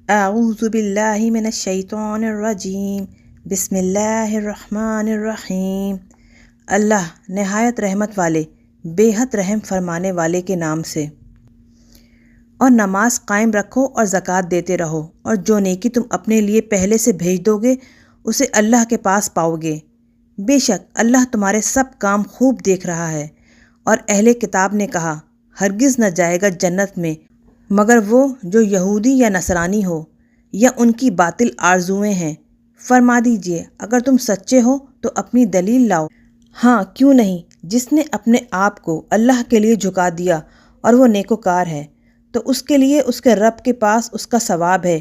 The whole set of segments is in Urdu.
اعوذ باللہ من الشیطان الرجیم بسم اللہ الرحمن الرحیم۔ اللہ نہایت رحمت والے بے حد رحم فرمانے والے کے نام سے۔ اور نماز قائم رکھو اور زکوٰۃ دیتے رہو، اور جو نیکی تم اپنے لیے پہلے سے بھیج دو گے اسے اللہ کے پاس پاؤ گے۔ بے شک اللہ تمہارے سب کام خوب دیکھ رہا ہے۔ اور اہل کتاب نے کہا ہرگز نہ جائے گا جنت میں مگر وہ جو یہودی یا نصرانی ہو یا ان کی باطل آرزوئیں ہیں۔ فرما دیجئے اگر تم سچے ہو تو اپنی دلیل لاؤ۔ ہاں کیوں نہیں، جس نے اپنے آپ کو اللہ کے لیے جھکا دیا اور وہ نیکوکار ہے تو اس کے لیے اس کے رب کے پاس اس کا ثواب ہے،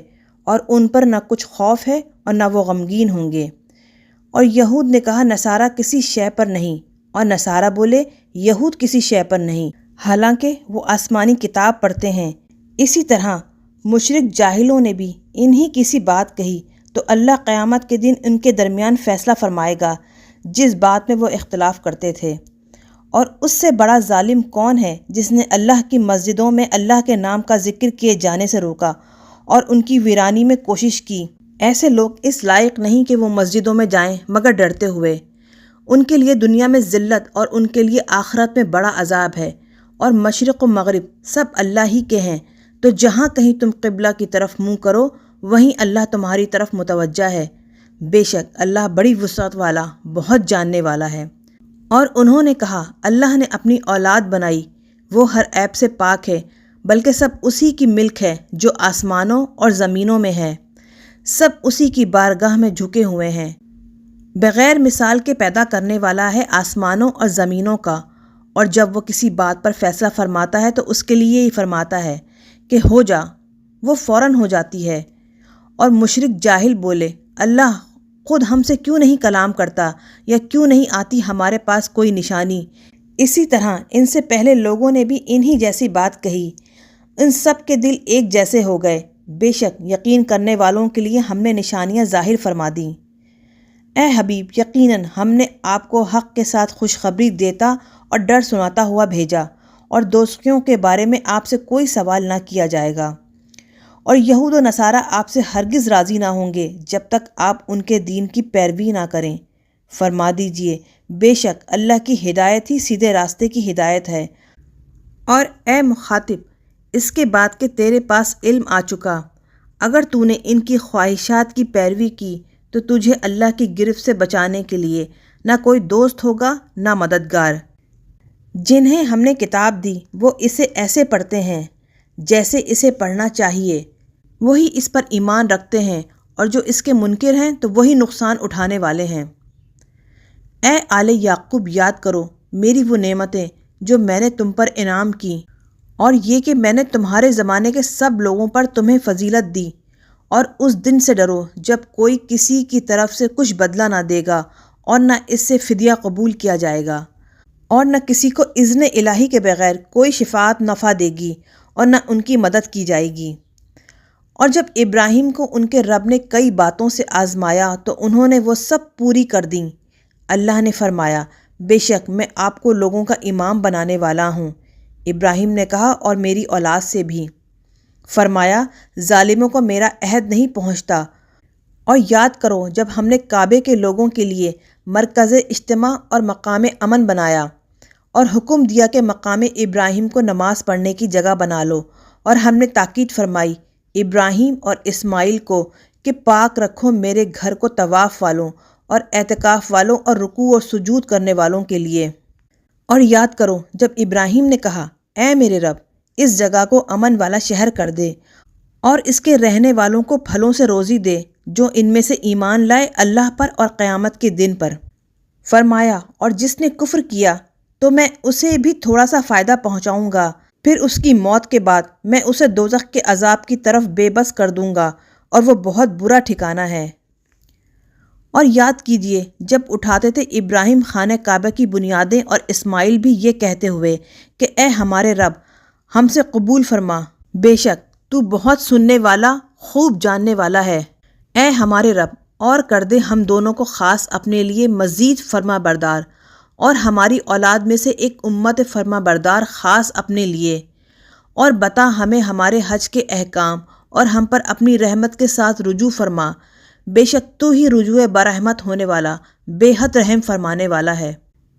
اور ان پر نہ کچھ خوف ہے اور نہ وہ غمگین ہوں گے۔ اور یہود نے کہا نصارہ کسی شے پر نہیں، اور نصارہ بولے یہود کسی شے پر نہیں، حالانکہ وہ آسمانی کتاب پڑھتے ہیں۔ اسی طرح مشرک جاہلوں نے بھی انہی کسی بات کہی تو اللہ قیامت کے دن ان کے درمیان فیصلہ فرمائے گا جس بات میں وہ اختلاف کرتے تھے۔ اور اس سے بڑا ظالم کون ہے جس نے اللہ کی مسجدوں میں اللہ کے نام کا ذکر کیے جانے سے روکا اور ان کی ویرانی میں کوشش کی۔ ایسے لوگ اس لائق نہیں کہ وہ مسجدوں میں جائیں مگر ڈرتے ہوئے۔ ان کے لیے دنیا میں ذلت اور ان کے لیے آخرت میں بڑا عذاب ہے۔ اور مشرق و مغرب سب اللہ ہی کے ہیں، تو جہاں کہیں تم قبلہ کی طرف منہ کرو وہیں اللہ تمہاری طرف متوجہ ہے۔ بے شک اللہ بڑی وسعت والا بہت جاننے والا ہے۔ اور انہوں نے کہا اللہ نے اپنی اولاد بنائی، وہ ہر عیب سے پاک ہے، بلکہ سب اسی کی ملک ہے جو آسمانوں اور زمینوں میں ہے، سب اسی کی بارگاہ میں جھکے ہوئے ہیں۔ بغیر مثال کے پیدا کرنے والا ہے آسمانوں اور زمینوں کا، اور جب وہ کسی بات پر فیصلہ فرماتا ہے تو اس کے لیے ہی فرماتا ہے کہ ہو جا، وہ فوراً ہو جاتی ہے۔ اور مشرک جاہل بولے اللہ خود ہم سے کیوں نہیں کلام کرتا، یا کیوں نہیں آتی ہمارے پاس کوئی نشانی۔ اسی طرح ان سے پہلے لوگوں نے بھی انہی جیسی بات کہی، ان سب کے دل ایک جیسے ہو گئے۔ بے شک یقین کرنے والوں کے لیے ہم نے نشانیاں ظاہر فرما دیں۔ اے حبیب یقیناً ہم نے آپ کو حق کے ساتھ خوشخبری دیتا اور ڈر سناتا ہوا بھیجا، اور دوستیوں کے بارے میں آپ سے کوئی سوال نہ کیا جائے گا۔ اور یہود و نصارہ آپ سے ہرگز راضی نہ ہوں گے جب تک آپ ان کے دین کی پیروی نہ کریں۔ فرما دیجئے بے شک اللہ کی ہدایت ہی سیدھے راستے کی ہدایت ہے۔ اور اے مخاطب اس کے بعد کہ تیرے پاس علم آ چکا، اگر تو نے ان کی خواہشات کی پیروی کی تو تجھے اللہ کی گرفت سے بچانے کے لیے نہ کوئی دوست ہوگا نہ مددگار۔ جنہیں ہم نے کتاب دی وہ اسے ایسے پڑھتے ہیں جیسے اسے پڑھنا چاہیے، وہی اس پر ایمان رکھتے ہیں، اور جو اس کے منکر ہیں تو وہی نقصان اٹھانے والے ہیں۔ اے آل یعقوب یاد کرو میری وہ نعمتیں جو میں نے تم پر انعام کی، اور یہ کہ میں نے تمہارے زمانے کے سب لوگوں پر تمہیں فضیلت دی۔ اور اس دن سے ڈرو جب کوئی کسی کی طرف سے کچھ بدلہ نہ دے گا اور نہ اس سے فدیہ قبول کیا جائے گا، اور نہ کسی کو اذن الہی کے بغیر کوئی شفاعت نفع دے گی اور نہ ان کی مدد کی جائے گی۔ اور جب ابراہیم کو ان کے رب نے کئی باتوں سے آزمایا تو انہوں نے وہ سب پوری کر دیں۔ اللہ نے فرمایا بے شک میں آپ کو لوگوں کا امام بنانے والا ہوں۔ ابراہیم نے کہا اور میری اولاد سے بھی۔ فرمایا ظالموں کو میرا عہد نہیں پہنچتا۔ اور یاد کرو جب ہم نے کعبے کے لوگوں کے لیے مرکز اجتماع اور مقام امن بنایا، اور حکم دیا کہ مقام ابراہیم کو نماز پڑھنے کی جگہ بنا لو، اور ہم نے تاکید فرمائی ابراہیم اور اسماعیل کو کہ پاک رکھو میرے گھر کو طواف والوں اور اعتکاف والوں اور رکوع اور سجود کرنے والوں کے لیے۔ اور یاد کرو جب ابراہیم نے کہا اے میرے رب اس جگہ کو امن والا شہر کر دے، اور اس کے رہنے والوں کو پھلوں سے روزی دے جو ان میں سے ایمان لائے اللہ پر اور قیامت کے دن پر۔ فرمایا اور جس نے کفر کیا تو میں اسے بھی تھوڑا سا فائدہ پہنچاؤں گا، پھر اس کی موت کے بعد میں اسے دوزخ کے عذاب کی طرف بے بس کر دوں گا، اور وہ بہت برا ٹھکانہ ہے۔ اور یاد کیجئے جب اٹھاتے تھے ابراہیم خانہ کعبہ کی بنیادیں اور اسماعیل بھی یہ کہتے ہوئے کہ اے ہمارے رب ہم سے قبول فرما، بے شک تو بہت سننے والا خوب جاننے والا ہے۔ اے ہمارے رب اور کر دے ہم دونوں کو خاص اپنے لیے مزید فرما بردار، اور ہماری اولاد میں سے ایک امت فرما بردار خاص اپنے لیے، اور بتا ہمیں ہمارے حج کے احکام اور ہم پر اپنی رحمت کے ساتھ رجوع فرما، بے شک تو ہی رجوع برحمت ہونے والا بے حد رحم فرمانے والا ہے۔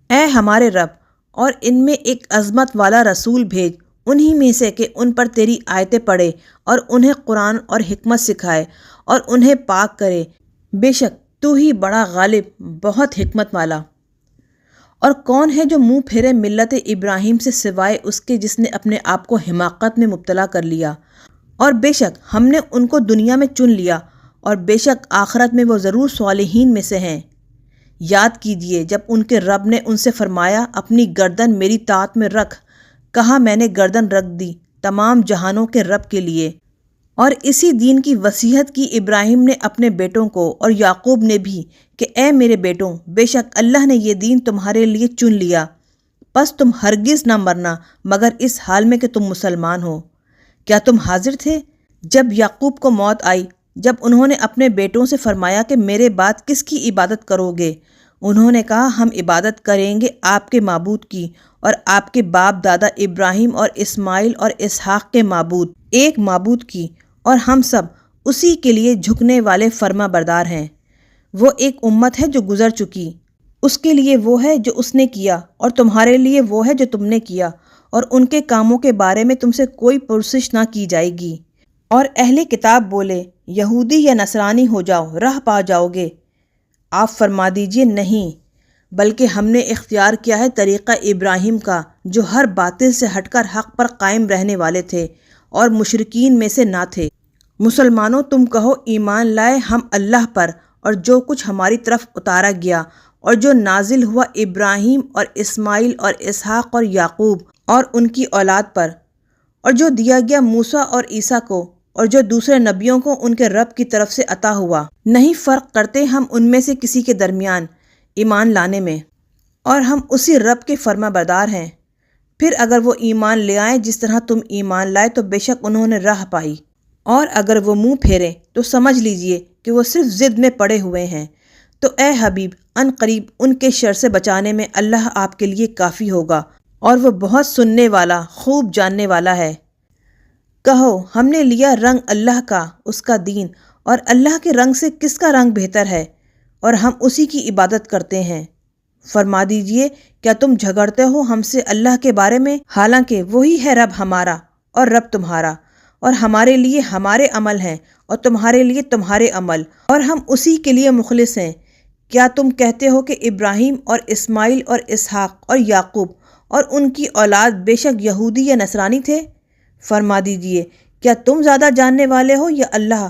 اے ہمارے رب، اور ان میں ایک عظمت والا رسول بھیج، انہی میں سے کہ ان پر تیری آیتیں پڑھے اور انہیں قرآن اور حکمت سکھائے اور انہیں پاک کرے، بے شک تو ہی بڑا غالب بہت حکمت والا۔ اور کون ہے جو منہ پھیرے ملت ابراہیم سے سوائے اس کے جس نے اپنے آپ کو حماقت میں مبتلا کر لیا؟ اور بے شک ہم نے ان کو دنیا میں چن لیا، اور بے شک آخرت میں وہ ضرور صالحین میں سے ہیں۔ یاد کیجئے جب ان کے رب نے ان سے فرمایا اپنی گردن میری طاعت میں رکھ، کہا میں نے گردن رکھ دی تمام جہانوں کے رب کے لیے۔ اور اسی دین کی وصیت کی ابراہیم نے اپنے بیٹوں کو اور یعقوب نے بھی کہ اے میرے بیٹوں، بے شک اللہ نے یہ دین تمہارے لیے چن لیا، پس تم ہرگز نہ مرنا مگر اس حال میں کہ تم مسلمان ہو۔ کیا تم حاضر تھے جب یعقوب کو موت آئی، جب انہوں نے اپنے بیٹوں سے فرمایا کہ میرے بعد کس کی عبادت کرو گے؟ انہوں نے کہا ہم عبادت کریں گے آپ کے معبود کی اور آپ کے باپ دادا ابراہیم اور اسماعیل اور اسحاق کے معبود، ایک معبود کی، اور ہم سب اسی کے لیے جھکنے والے فرما بردار ہیں۔ وہ ایک امت ہے جو گزر چکی، اس کے لیے وہ ہے جو اس نے کیا اور تمہارے لیے وہ ہے جو تم نے کیا، اور ان کے کاموں کے بارے میں تم سے کوئی پرسش نہ کی جائے گی۔ اور اہل کتاب بولے یہودی یا نصرانی ہو جاؤ، راہ پا جاؤ گے۔ آپ فرما دیجئے نہیں، بلکہ ہم نے اختیار کیا ہے طریقہ ابراہیم کا، جو ہر باطل سے ہٹ کر حق پر قائم رہنے والے تھے اور مشرکین میں سے نہ تھے۔ مسلمانوں تم کہو ایمان لائے ہم اللہ پر اور جو کچھ ہماری طرف اتارا گیا اور جو نازل ہوا ابراہیم اور اسماعیل اور اسحاق اور یعقوب اور ان کی اولاد پر، اور جو دیا گیا موسیٰ اور عیسیٰ کو اور جو دوسرے نبیوں کو ان کے رب کی طرف سے عطا ہوا، نہیں فرق کرتے ہم ان میں سے کسی کے درمیان ایمان لانے میں، اور ہم اسی رب کے فرما بردار ہیں۔ پھر اگر وہ ایمان لے آئیں جس طرح تم ایمان لائے تو بے شک انہوں نے راہ پائی، اور اگر وہ منہ پھیریں تو سمجھ لیجئے کہ وہ صرف ضد میں پڑے ہوئے ہیں۔ تو اے حبیب ان قریب ان کے شر سے بچانے میں اللہ آپ کے لیے کافی ہوگا، اور وہ بہت سننے والا خوب جاننے والا ہے۔ کہو ہم نے لیا رنگ اللہ کا، اس کا دین، اور اللہ کے رنگ سے کس کا رنگ بہتر ہے، اور ہم اسی کی عبادت کرتے ہیں۔ فرما دیجئے کیا تم جھگڑتے ہو ہم سے اللہ کے بارے میں، حالانکہ وہی ہے رب ہمارا اور رب تمہارا، اور ہمارے لیے ہمارے عمل ہیں اور تمہارے لیے تمہارے عمل، اور ہم اسی کے لیے مخلص ہیں۔ کیا تم کہتے ہو کہ ابراہیم اور اسماعیل اور اسحاق اور یعقوب اور ان کی اولاد بے شک یہودی یا نصرانی تھے؟ فرما دیجئے کیا تم زیادہ جاننے والے ہو یا اللہ؟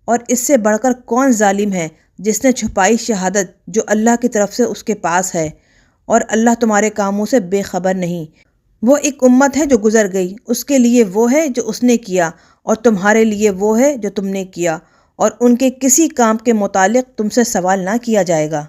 اور اس سے بڑھ کر کون ظالم ہے جس نے چھپائی شہادت جو اللہ کی طرف سے اس کے پاس ہے، اور اللہ تمہارے کاموں سے بے خبر نہیں۔ وہ ایک امت ہے جو گزر گئی، اس کے لیے وہ ہے جو اس نے کیا اور تمہارے لیے وہ ہے جو تم نے کیا، اور ان کے کسی کام کے متعلق تم سے سوال نہ کیا جائے گا۔